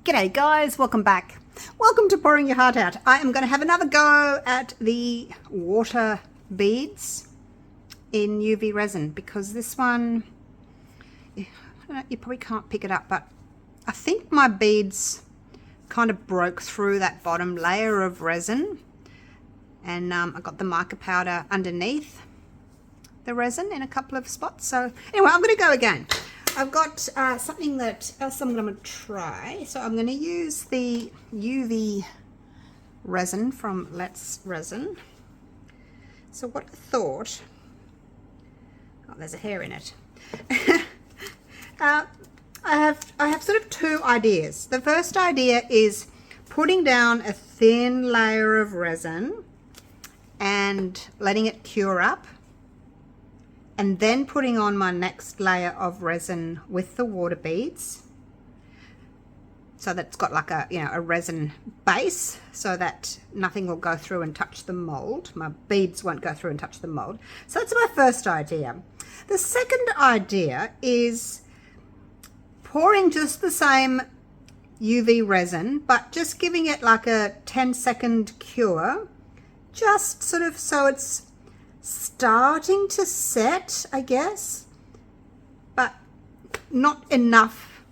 G'day guys, welcome back. Welcome to Pouring Your Heart Out. I am going to have another go at the water beads in UV resin because this one, you probably can't pick it up, but I think my beads kind of broke through that bottom layer of resin, and I got the mica powder underneath the resin in a couple of spots. So anyway, I'm going to go again. I've got something else I'm going to try. So I'm going to use the UV resin from Let's Resin. So what I thought, oh, there's a hair in it. I have sort of two ideas. The first idea is putting down a thin layer of resin and letting it cure up, and then putting on my next layer of resin with the water beads, so that it's got like a resin base, so that nothing will go through and touch the mold. My beads won't go through and touch the mold. So that's my first idea. The second idea is pouring just the same UV resin, but just giving it like a 10-second cure, just sort of so it's starting to set, I guess, but not enough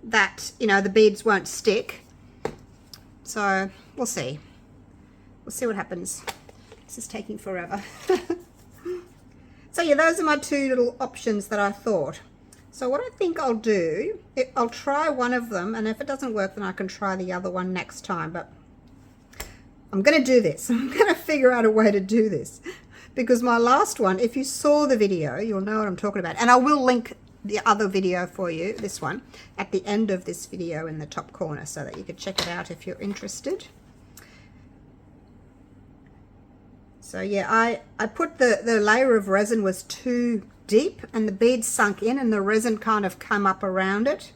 that the beads won't stick. So we'll see what happens. This is taking forever. So yeah, those are my two little options that I thought. So what I think I'll do, I'll try one of them, and if it doesn't work then I can try the other one next time. But I'm going to do this. I'm going to figure out a way to do this, because my last one, if you saw the video, you'll know what I'm talking about. And I will link the other video for you, this one, at the end of this video in the top corner, so that you can check it out if you're interested. So yeah, I put the layer of resin was too deep, and the beads sunk in, and the resin kind of come up around it.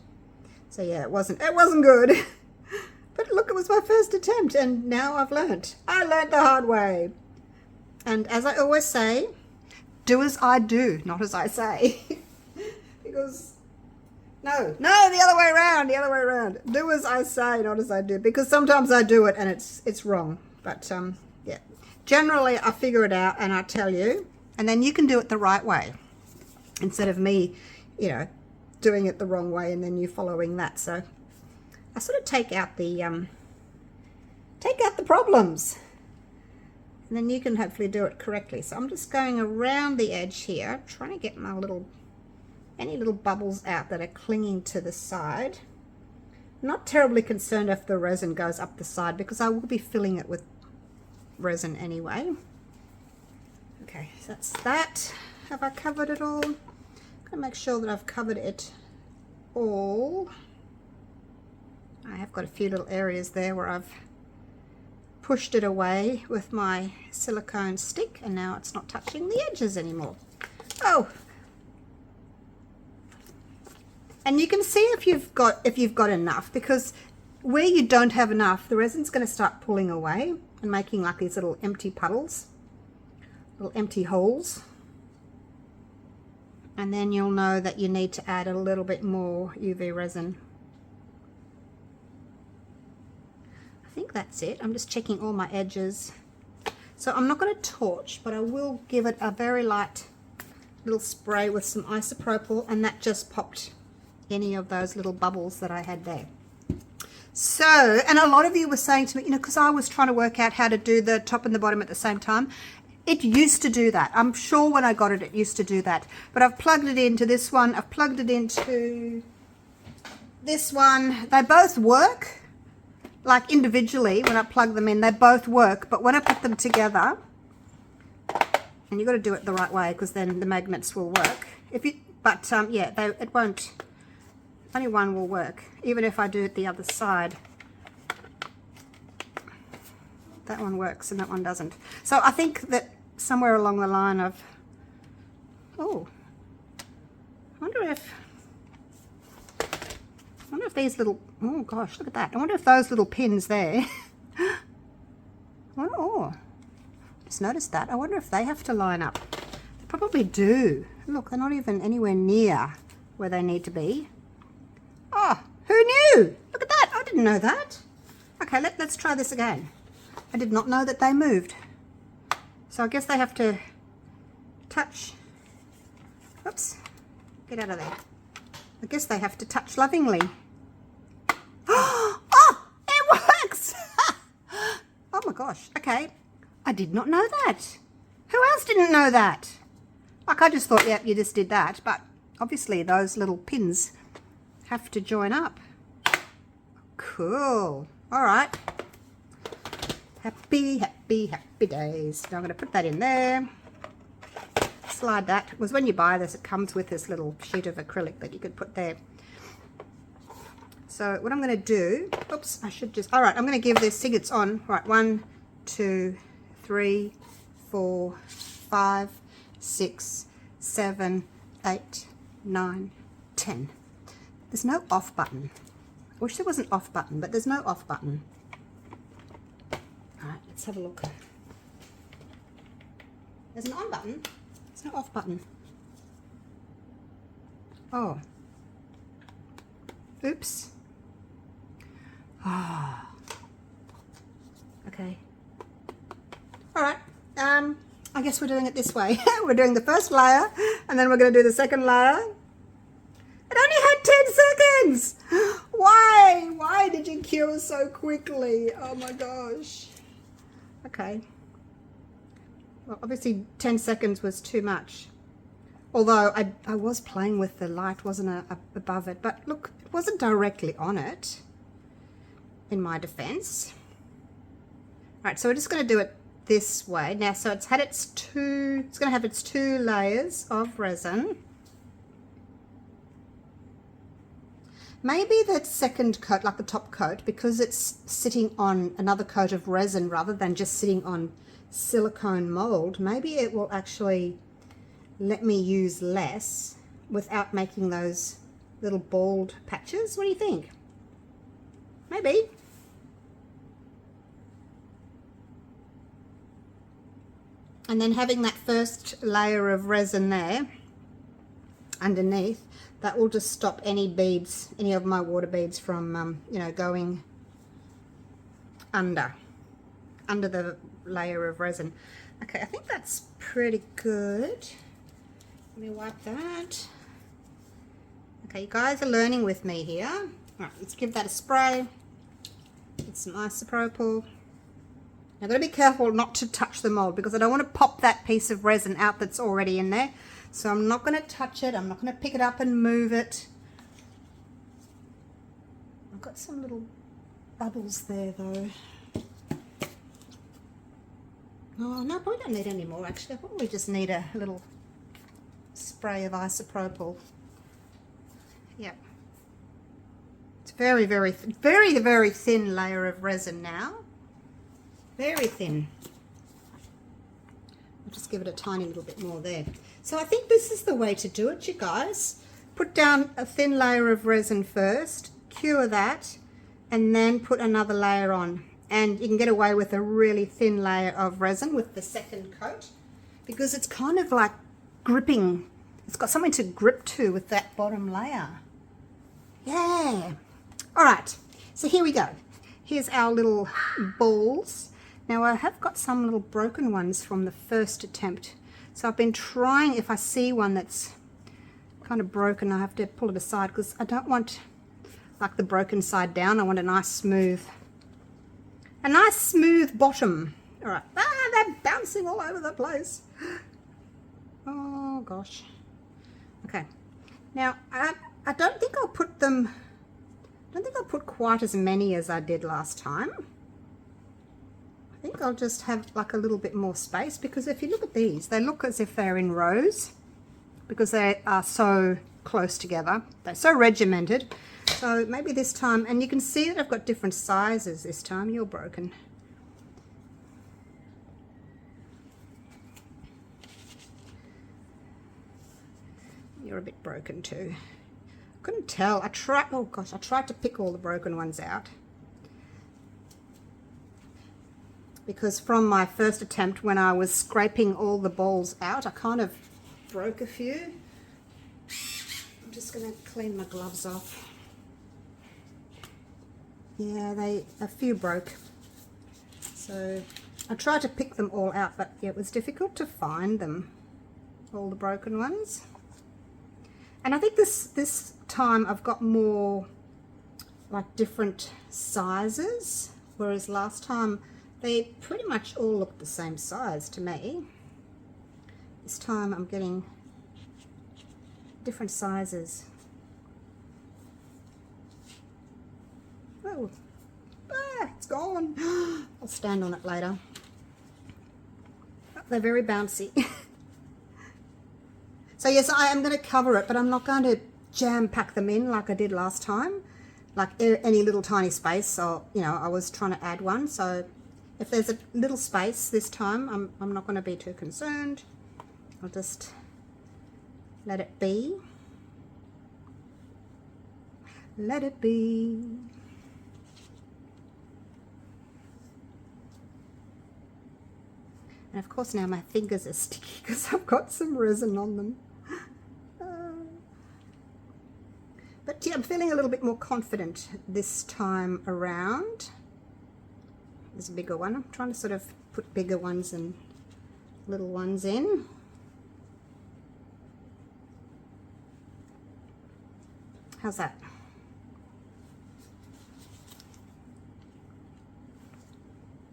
So yeah, it wasn't good. But look, it was my first attempt, and now I've learnt. I learnt the hard way. And as I always say, do as I do, not as I say. Because, no, the other way around, Do as I say, not as I do. Because sometimes I do it and it's wrong. But, yeah, generally I figure it out and I tell you, and then you can do it the right way, instead of me, doing it the wrong way and then you following that. So I sort of take out the problems, and then you can hopefully do it correctly. So I'm just going around the edge here, trying to get my any little bubbles out that are clinging to the side. I'm not terribly concerned if the resin goes up the side, because I will be filling it with resin anyway. Okay, so that's that. Have I covered it all? I'm going to make sure that I've covered it all. I have got a few little areas there where I've pushed it away with my silicone stick, and now it's not touching the edges anymore. Oh, and you can see if you've got enough, because where you don't have enough, the resin's going to start pulling away and making like these little empty puddles, little empty holes, and then you'll know that you need to add a little bit more UV resin. I think that's it. I'm just checking all my edges. So I'm not going to torch, but I will give it a very light little spray with some isopropyl, and that just popped any of those little bubbles that I had there. So, and a lot of you were saying to me, because I was trying to work out how to do the top and the bottom at the same time. It used to do that. I'm sure when I got it, it used to do that. But I've plugged it into this one. I've plugged it into this one. They both work. Like individually, when I plug them in, they both work, but when I put them together, and you've got to do it the right way, because then the magnets will work. Yeah, it won't. Only one will work, even if I do it the other side. That one works and that one doesn't. So I think that somewhere along the line of, I wonder if these little, oh gosh, look at that. I wonder if those little pins there, just noticed that. I wonder if they have to line up. They probably do. Look, they're not even anywhere near where they need to be. Oh, who knew? Look at that. didn't know that. Okay, let's try this again. I did not know that they moved. So I guess they have to touch. Oops, get out of there. I guess they have to touch lovingly. Oh, it works! Oh my gosh, okay. I did not know that. Who else didn't know that? Like, I just thought, yep, you just did that. But obviously those little pins have to join up. Cool. All right. Happy, happy, happy days. Now I'm going to put that in there. Slide that. Because when you buy this, it comes with this little sheet of acrylic that you could put there. So what I'm going to do, oops, I should just, all right, I'm going to give this, see it's on. Right, 1, 2, 3, 4, 5, 6, 7, 8, 9, 10. There's no off button. I wish there was an off button, but there's no off button. All right, let's have a look. There's an on button. There's no off button. Oh. Oops. Ah. Oh. Okay. All right. I guess we're doing it this way. We're doing the first layer, and then we're going to do the second layer. It only had 10 seconds. Why? Why did you cure so quickly? Oh my gosh. Okay. Well, obviously 10 seconds was too much. Although I was playing with the light, wasn't I, above it. But look, it wasn't directly on it, in my defense. All right, so we're just going to do it this way. Now, so it's going to have its 2 layers of resin. Maybe that second coat, like the top coat, because it's sitting on another coat of resin rather than just sitting on silicone mold, maybe it will actually let me use less without making those little bald patches. What do you think? Maybe. And then having that first layer of resin there underneath, that will just stop any beads, any of my water beads from, you know, going under the layer of resin. Okay, I think that's pretty good. Let me wipe that. Okay, you guys are learning with me here. All right, let's give that a spray. Get some isopropyl. Now, I've got to be careful not to touch the mold because I don't want to pop that piece of resin out that's already in there. So I'm not going to touch it. I'm not going to pick it up and move it. I've got some little bubbles there though. Oh, no, probably don't need any more actually. I probably just need a little spray of isopropyl. Yep. It's very, very thin layer of resin now. Very thin. I'll just give it a tiny little bit more there. So I think this is the way to do it, you guys. Put down a thin layer of resin first, cure that, and then put another layer on. And you can get away with a really thin layer of resin with the second coat because it's kind of like gripping. It's got something to grip to with that bottom layer. Yeah. All right. So here we go. Here's our little balls. Now I have got some little broken ones from the first attempt. So I've been trying, if I see one that's kind of broken, I have to pull it aside because I don't want like the broken side down. I want a nice smooth bottom. All right. Ah, they're bouncing all over the place. Oh gosh. Okay. Now I don't think I'll put them. I don't think I'll put quite as many as I did last time. I think I'll just have like a little bit more space because if you look at these, they look as if they're in rows because they are so close together. They're so regimented. So maybe this time, and you can see that I've got different sizes this time. You're broken. You're a bit broken too. Couldn't tell. I tried to pick all the broken ones out because from my first attempt when I was scraping all the balls out, I kind of broke a few. I'm just going to clean my gloves off. Yeah, a few broke. So I tried to pick them all out, but yeah, it was difficult to find them, all the broken ones. And I think this time I've got more like different sizes, whereas last time they pretty much all looked the same size to me. This time I'm getting different sizes. Oh, it's gone. I'll stand on it later. They're very bouncy. So yes, I am going to cover it, but I'm not going to jam pack them in like I did last time. Like any little tiny space, so you know, I was trying to add one, so if there's a little space this time, I'm not going to be too concerned. I'll just let it be. Let it be. And of course now my fingers are sticky because I've got some resin on them. But yeah, I'm feeling a little bit more confident this time around. There's a bigger one. I'm trying to sort of put bigger ones and little ones in. How's that?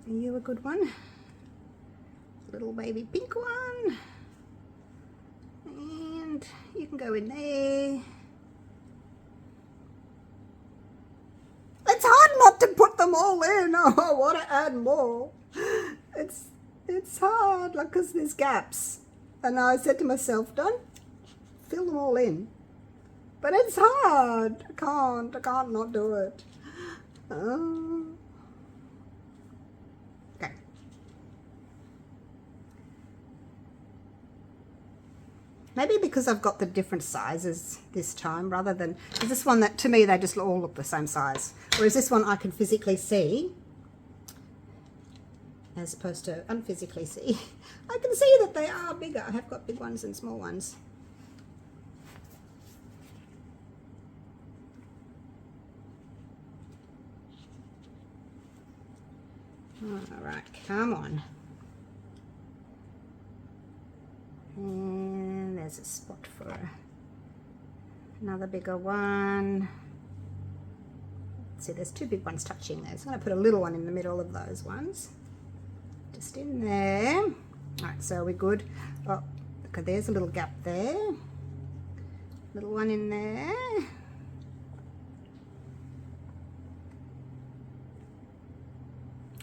Are you a good one? Little baby pink one. And you can go in there. It's hard not to put them all in. Oh, I want to add more. It's hard, like, because there's gaps. And I said to myself, don't fill them all in. But it's hard. I can't not do it. Okay. Maybe because I've got the different sizes this time, rather than this one that to me they just all look the same size. Whereas this one I can physically see, as opposed to unphysically see. I can see that they are bigger. I have got big ones and small ones. All right, come on. And there's a spot for another bigger one. Let's see, there's two big ones touching there. So I'm going to put a little one in the middle of those ones. Just in there. All right, so we're good. Oh, okay, there's a little gap there. Little one in there.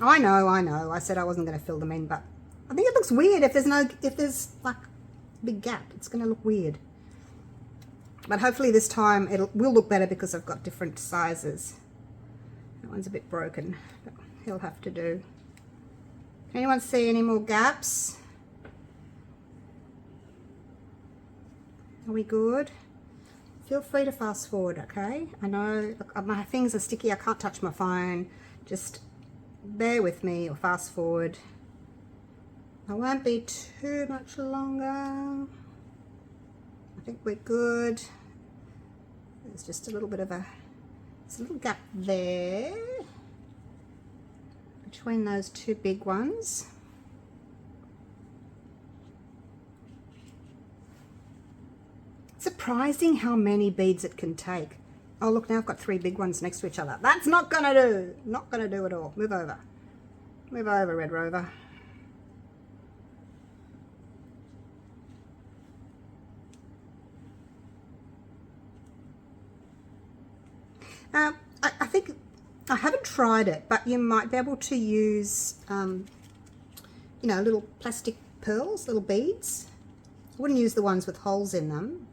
I know. I said I wasn't going to fill them in, but I think it looks weird if there's like a big gap. It's going to look weird. But hopefully this time it will look better because I've got different sizes. That one's a bit broken, but he'll have to do. Anyone see any more gaps? Are we good? Feel free to fast forward, okay? I know my fingers are sticky. I can't touch my phone. Just bear with me or fast forward. I won't be too much longer. I think we're good. There's just a little bit of a little gap there between those two big ones. Surprising how many beads it can take. Oh look, now I've got three big ones next to each other. That's not gonna do. Not gonna do at all. Move over. Move over, Red Rover. I think I haven't tried it, but you might be able to use, you know, little plastic pearls, little beads. I wouldn't use the ones with holes in them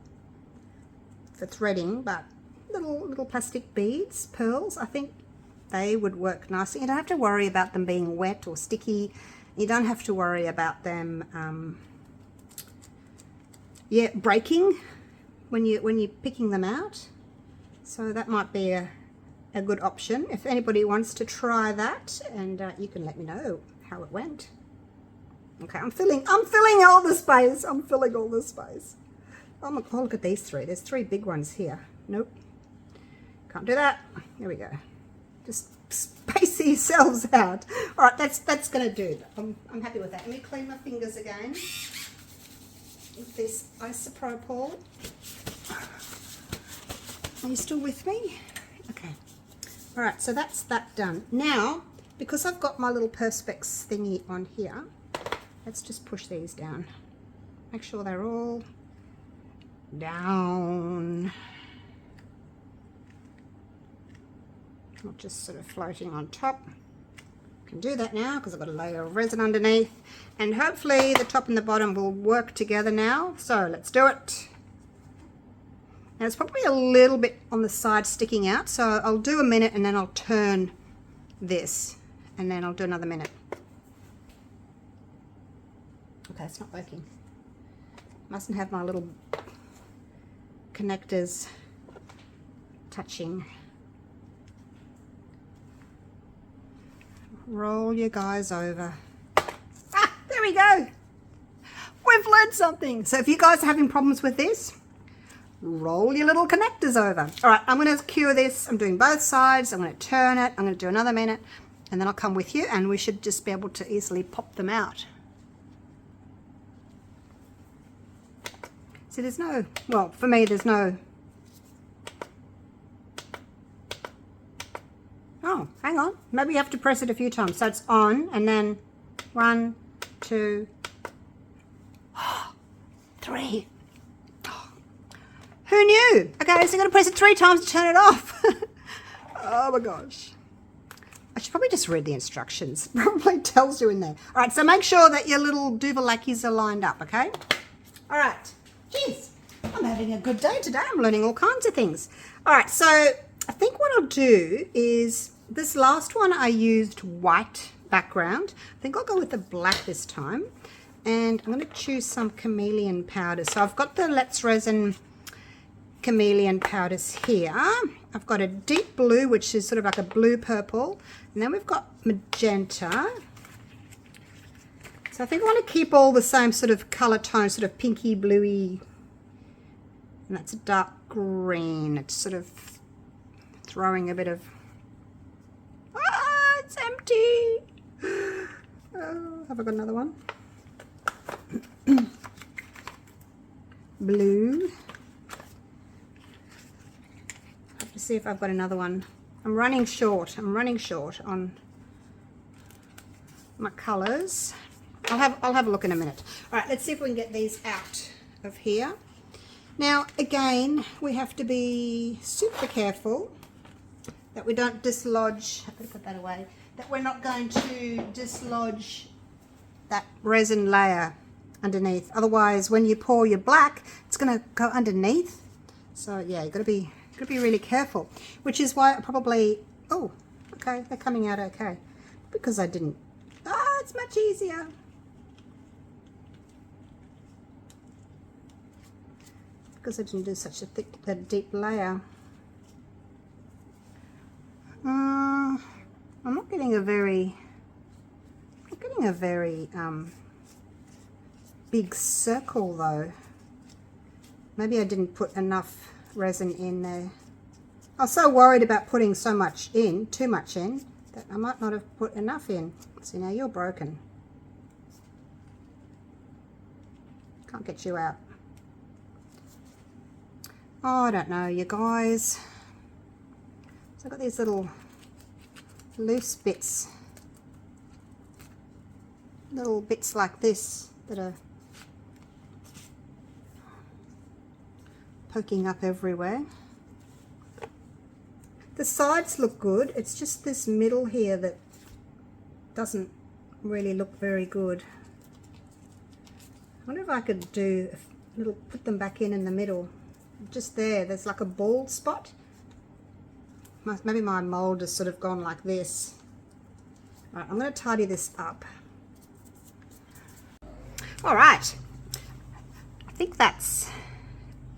for threading, but little plastic beads, pearls, I think they would work nicely. You don't have to worry about them being wet or sticky. You don't have to worry about them, yeah, breaking when you're picking them out. So that might be a good option if anybody wants to try that, and you can let me know how it went. Okay, I'm filling all the space. I'm filling all the space. Oh, look at these three. There's three big ones here. Nope, can't do that. There we go. Just space yourselves out. All right, that's going to do. I'm happy with that. Let me clean my fingers again with this isopropyl. Are you still with me? Okay. All right, so that's that done. Now, because I've got my little Perspex thingy on here, let's just push these down. Make sure they're all down. Not just sort of floating on top. Can do that now because I've got a layer of resin underneath, and hopefully the top and the bottom will work together now. So let's do it. Now it's probably a little bit on the side sticking out, so I'll do a minute and then I'll turn this and then I'll do another minute. Okay, it's not working. Mustn't have my little connectors touching. Roll your guys over. Ah, there we go. We've learned something. So if you guys are having problems with this, roll your little connectors over. All right, I'm going to cure this. I'm doing both sides. I'm going to turn it. I'm going to do another minute, and then I'll come with you, and we should just be able to easily pop them out. See, there's no, well, for me, there's no. Oh, hang on. Maybe you have to press it a few times. So it's on, and then 1, 2, 3. Who knew? Okay, so you're going to press it 3 times to turn it off. Oh my gosh. I should probably just read the instructions. Probably tells you in there. All right, so make sure that your little duvalakis are lined up, okay? All right. Jeez, I'm having a good day today. I'm learning all kinds of things. All right, so I think what I'll do is, this last one I used white background. I think I'll go with the black this time. And I'm going to choose some Chameleon powder. So I've got the Let's Resin Chameleon powders here. I've got a deep blue, which is sort of like a blue purple, and then we've got magenta. So I think I want to keep all the same sort of color tone, sort of pinky bluey, and that's a dark green. It's sort of throwing a bit of, ah, it's empty. Oh, have I got another one? Blue. Let's see if I've got another one. I'm running short on my colors. I'll have a look in a minute. All right, let's see if we can get these out of here. Now again, we have to be super careful that we don't dislodge, I've got to put that away, that we're not going to dislodge that resin layer underneath. Otherwise, when you pour your black, it's going to go underneath. So yeah, you've got to be really careful, which is why I probably, oh, okay, they're coming out okay, because I didn't, it's much easier. Because I didn't do such a thick, a deep layer. I'm not getting a very, big circle though. Maybe I didn't put enough resin in there. I was so worried about putting so much in, too much in, that I might not have put enough in. See, now you're broken. Can't get you out. Oh, I don't know, you guys. So I've got these little loose bits. Little bits like this that are poking up everywhere. The sides look good. It's just this middle here that doesn't really look very good. I wonder if I could do a little, put them back in the middle. Just there's like a bald spot. Maybe my mold has sort of gone like this. All right, I'm going to tidy this up. All right, I think that's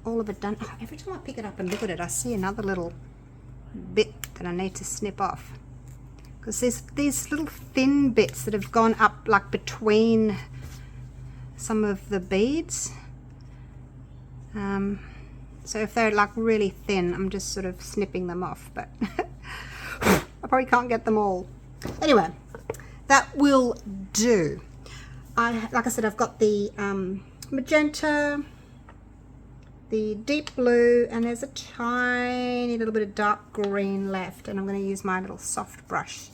all of it done. Oh, every time I pick it up and look at it, I see another little bit that I need to snip off, because there's these little thin bits that have gone up like between some of the beads. So if they're like really thin, I'm just sort of snipping them off. But I probably can't get them all. Anyway, that will do. Like I said, I've got the magenta, the deep blue, and there's a tiny little bit of dark green left, and I'm going to use my little soft brush.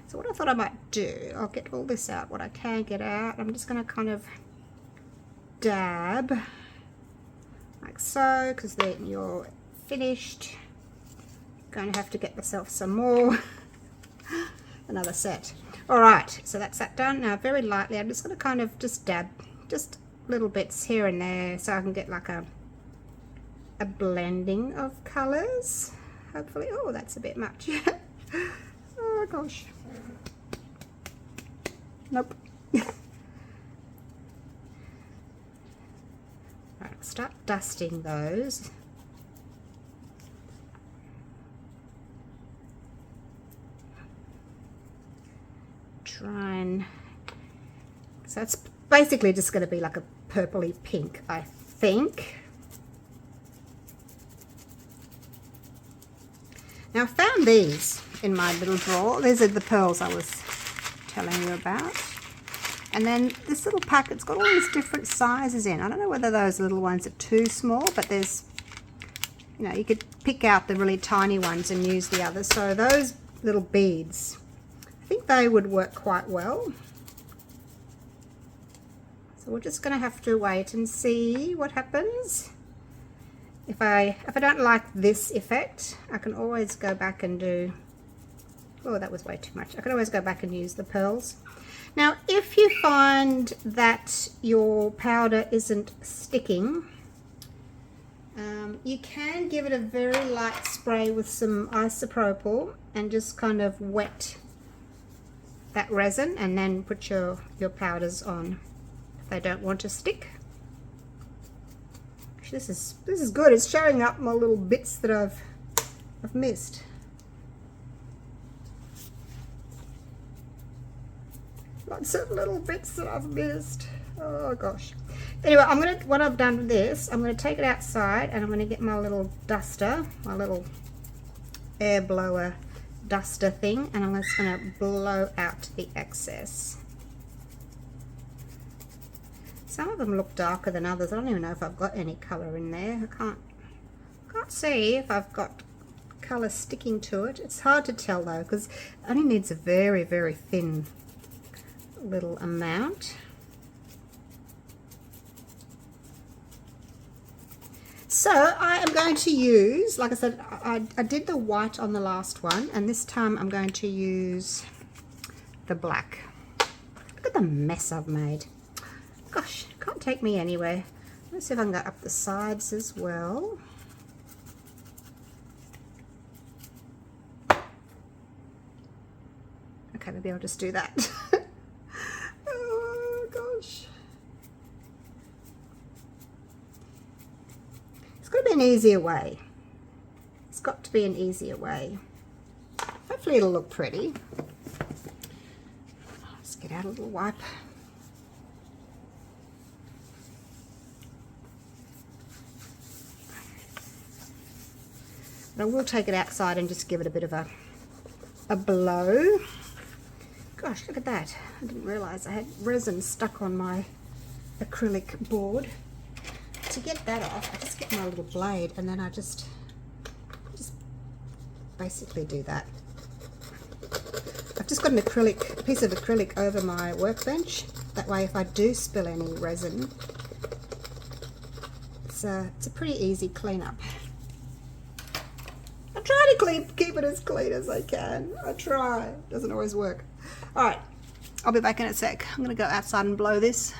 So what I thought I might do, I'll get all this out, what I can get out. I'm just going to kind of dab like so, because then you're finished. Going to have to get myself some more. Another set. Alright, so that's that done. Now very lightly I'm just going to kind of just dab just little bits here and there so I can get like a blending of colours, hopefully. Oh, that's a bit much. Oh gosh, nope. Right, start dusting those. Try and, so it's basically just going to be like a purpley pink, I think. Now I found these in my little drawer. These are the pearls I was telling you about. And then this little packet's got all these different sizes in. I don't know whether those little ones are too small, but there's, you know, you could pick out the really tiny ones and use the others. So those little beads, I think they would work quite well. So we're just going to have to wait and see what happens. If I don't like this effect, I can always go back and do, oh, that was way too much. I can always go back and use the pearls. Now, if you find that your powder isn't sticking, you can give it a very light spray with some isopropyl and just kind of wet that resin and then put your powders on if they don't want to stick. This is good. It's showing up my little bits that I've missed. Lots of little bits that I've missed. Oh gosh. Anyway, what I've done with this, I'm going to take it outside and I'm going to get my little duster, my little air blower duster thing, and I'm just going to blow out the excess. Some of them look darker than others. I don't even know if I've got any colour in there. I can't see if I've got colour sticking to it. It's hard to tell though, because it only needs a very, very thin little amount. So I am going to use, like I said, I did the white on the last one, and this time I'm going to use the black. Look at the mess I've made. Gosh, it can't take me anywhere. Let's see if I can go up the sides as well. Okay, maybe I'll just do that. Oh gosh. It's got to be an easier way. It's got to be an easier way. Hopefully it'll look pretty. Let's get out a little wipe. But I will take it outside and just give it a bit of a blow. Gosh, look at that. I didn't realise I had resin stuck on my acrylic board. To get that off, I just get my little blade and then I just basically do that. I've just got a piece of acrylic over my workbench. That way if I do spill any resin, it's a pretty easy cleanup. I try to keep it as clean as I can. I try. It doesn't always work. Alright, I'll be back in a sec. I'm going to go outside and blow this.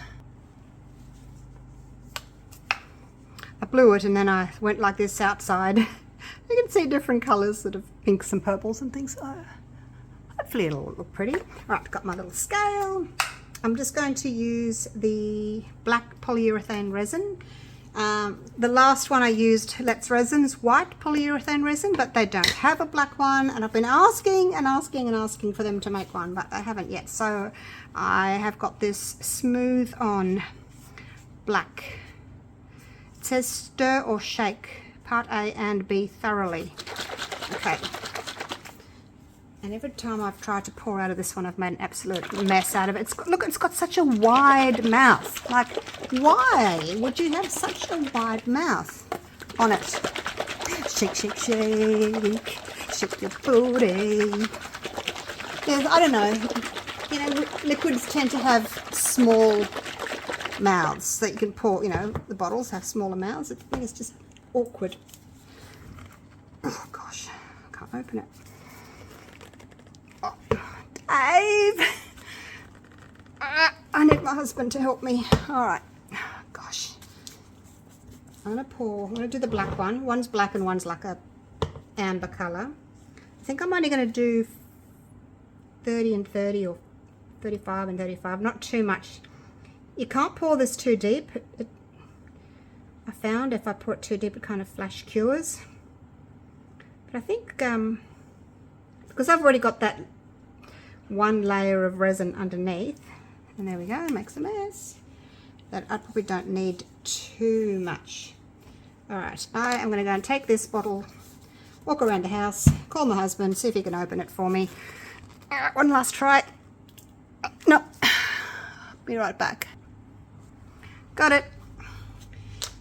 I blew it and then I went like this outside. You can see different colours, sort of pinks and purples and things. Hopefully it'll look pretty. Alright, got my little scale. I'm just going to use the black polyurethane resin. The last one I used, Let's Resin's white polyurethane resin, but they don't have a black one, and I've been asking and asking and asking for them to make one, but they haven't yet. So I have got this smooth on black. It says stir or shake, part A and B thoroughly. Okay. And every time I've tried to pour out of this one, I've made an absolute mess out of it. Look, it's got such a wide mouth. Like, why would you have such a wide mouth on it? Shake, shake, shake. Shake your booty. Yeah, I don't know. You know, liquids tend to have small mouths that you can pour. You know, the bottles have smaller mouths. I think it's just awkward. Oh, gosh. I can't open it. Dave! I need my husband to help me. Alright. Gosh. I'm going to do the black one. One's black and one's like a amber colour. I think I'm only going to do 30 and 30 or 35 and 35. Not too much. You can't pour this too deep. I found if I pour it too deep it kind of flash cures. But I think because I've already got that one layer of resin underneath, and there we go, makes a mess, that I probably don't need too much. Alright, I am going to go and take this bottle, walk around the house, call my husband, see if he can open it for me. One last try. No, be right back. Got it.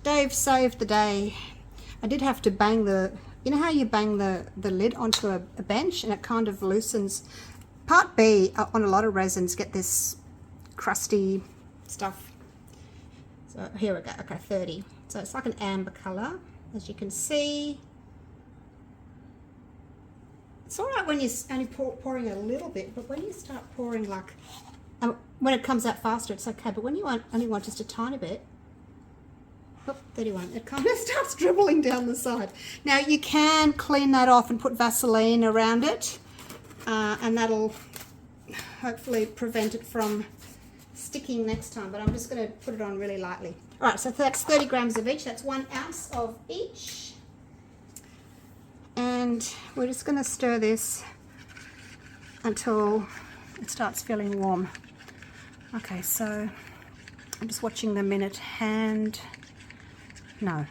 Dave saved the day. I did have to bang you know how you bang the lid onto a bench and it kind of loosens. Part B on a lot of resins get this crusty stuff. So here we go. Okay, 30. So it's like an amber colour, as you can see. It's all right when you're only pouring a little bit, but when you start pouring like, when it comes out faster, it's okay. But when you only want just a tiny bit, oh, 31, it kind of starts dribbling down the side. Now you can clean that off and put Vaseline around it. And that'll hopefully prevent it from sticking next time, but I'm just going to put it on really lightly. Alright, so that's 30 grams of each, that's 1 ounce of each. And we're just going to stir this until it starts feeling warm. Okay, so I'm just watching the minute hand. No,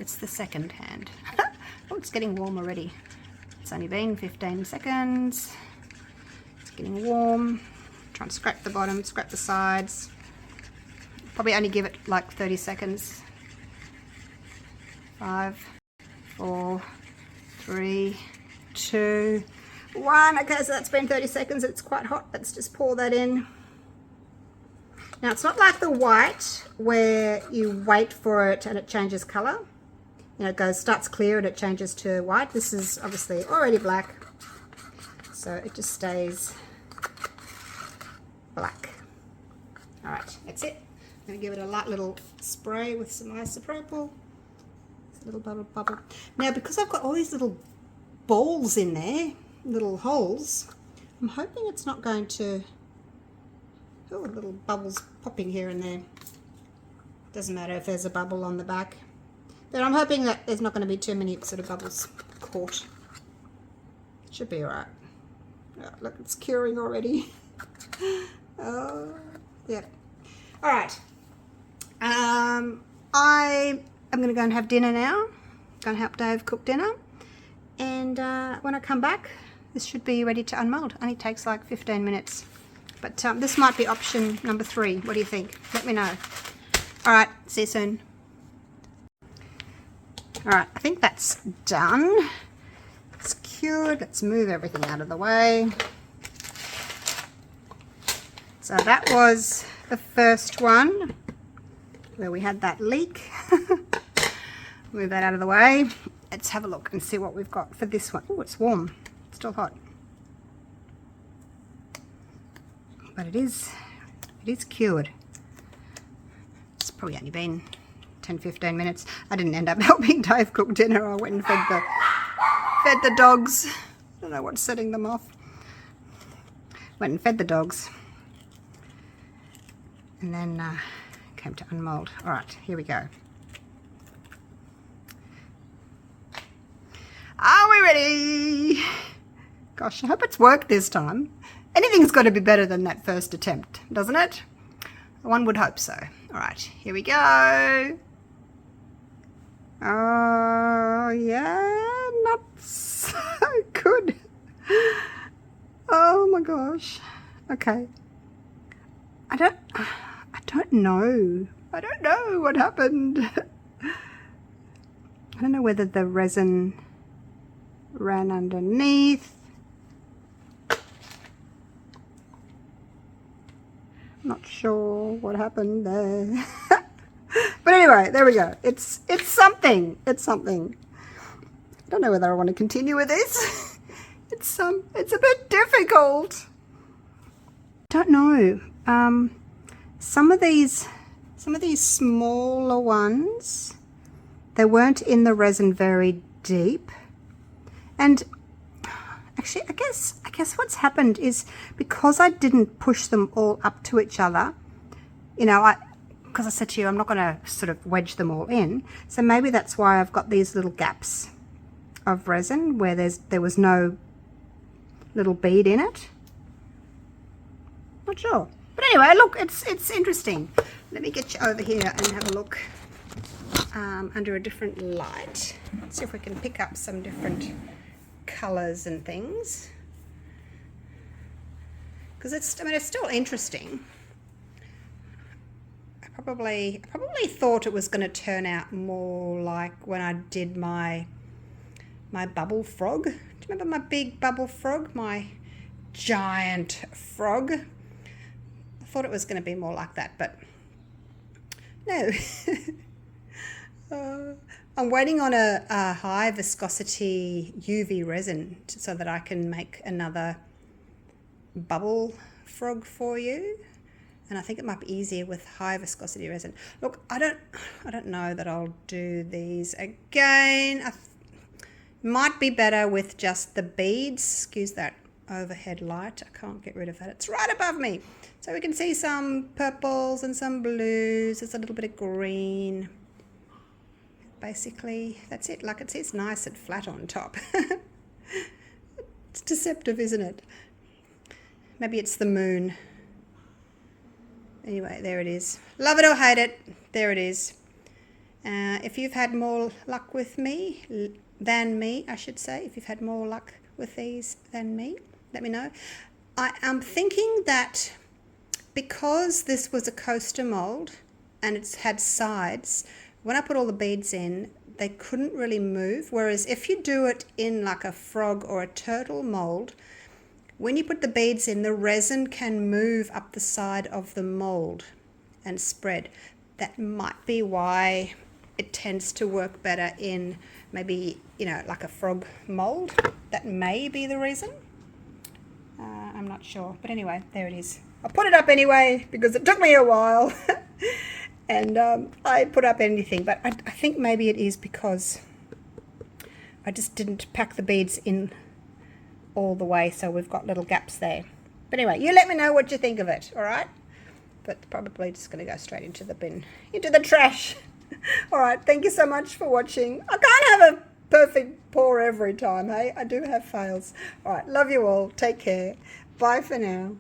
it's the second hand. Oh, it's getting warm already. It's only been 15 seconds. It's getting warm. Try and scrape the bottom, scrape the sides. Probably only give it like 30 seconds. 5, 4, 3, 2, 1. Okay, so that's been 30 seconds. It's quite hot. Let's just pour that in. Now, it's not like the white where you wait for it and it changes colour. You know, it starts clear and it changes to white. This is obviously already black, so it just stays black. All right, that's it. I'm going to give it a light little spray with some isopropyl. It's a little bubble. Now, because I've got all these little balls in there, little holes, I'm hoping it's not going to... Oh, little bubbles popping here and there. Doesn't matter if there's a bubble on the back. But I'm hoping that there's not going to be too many sort of bubbles caught. It should be alright. Oh, look, it's curing already. Oh, yeah. Alright. I am going to go and have dinner now. Going to help Dave cook dinner. And when I come back, this should be ready to unmold. Only takes like 15 minutes. But this might be option number 3. What do you think? Let me know. Alright, see you soon. Alright, I think that's done. It's cured. Let's move everything out of the way. So that was the first one where we had that leak. Move that out of the way. Let's have a look and see what we've got for this one. Oh, it's warm. It's still hot. But it is cured. It's probably only been 10-15 minutes. I didn't end up helping Dave cook dinner. I went and fed the dogs. I don't know what's setting them off. Went and fed the dogs. And then came to unmold. Alright, here we go. Are we ready? Gosh, I hope it's worked this time. Anything's got to be better than that first attempt, doesn't it? One would hope so. Alright, here we go. Oh, yeah, not so good. Oh my gosh. Okay. I don't know. I don't know what happened. I don't know whether the resin ran underneath. Not sure what happened there. But anyway, there we go. It's something. It's something. I don't know whether I want to continue with this. It's a bit difficult. Don't know. Some of these smaller ones, they weren't in the resin very deep. And actually, I guess what's happened is because I didn't push them all up to each other, you know, because I said to you, I'm not going to sort of wedge them all in. So maybe that's why I've got these little gaps of resin where there was no little bead in it. Not sure. But anyway, look, it's interesting. Let me get you over here and have a look under a different light. Let's see if we can pick up some different colors and things. Because it's still interesting. I probably thought it was going to turn out more like when I did my bubble frog. Do you remember my big bubble frog? My giant frog? I thought it was going to be more like that, but no. I'm waiting on a high viscosity UV resin so that I can make another bubble frog for you. And I think it might be easier with high viscosity resin. Look, I don't know that I'll do these again. Might be better with just the beads. Excuse that overhead light. I can't get rid of that. It's right above me. So we can see some purples and some blues. There's a little bit of green. Basically, that's it. Like it's nice and flat on top. It's deceptive, isn't it? Maybe it's the moon. Anyway, there it is. Love it or hate it, there it is. If you've had more luck with me, than me, I should say, if you've had more luck with these than me, let me know. I am thinking that because this was a coaster mold and it's had sides, when I put all the beads in, they couldn't really move. Whereas if you do it in like a frog or a turtle mold, when you put the beads in, the resin can move up the side of the mold and spread. That might be why it tends to work better in maybe, you know, like a frog mold. That may be the reason. I'm not sure. But anyway, there it is. I put it up anyway because it took me a while. And I put up anything. But I think maybe it is because I just didn't pack the beads in all the way, so we've got little gaps there. But anyway, you let me know what you think of it, all right? But probably just going to go straight into the bin, into the trash. All right, thank you so much for watching. I can't have a perfect pour every time, hey? I do have fails. All right, love you all. Take care. Bye for now.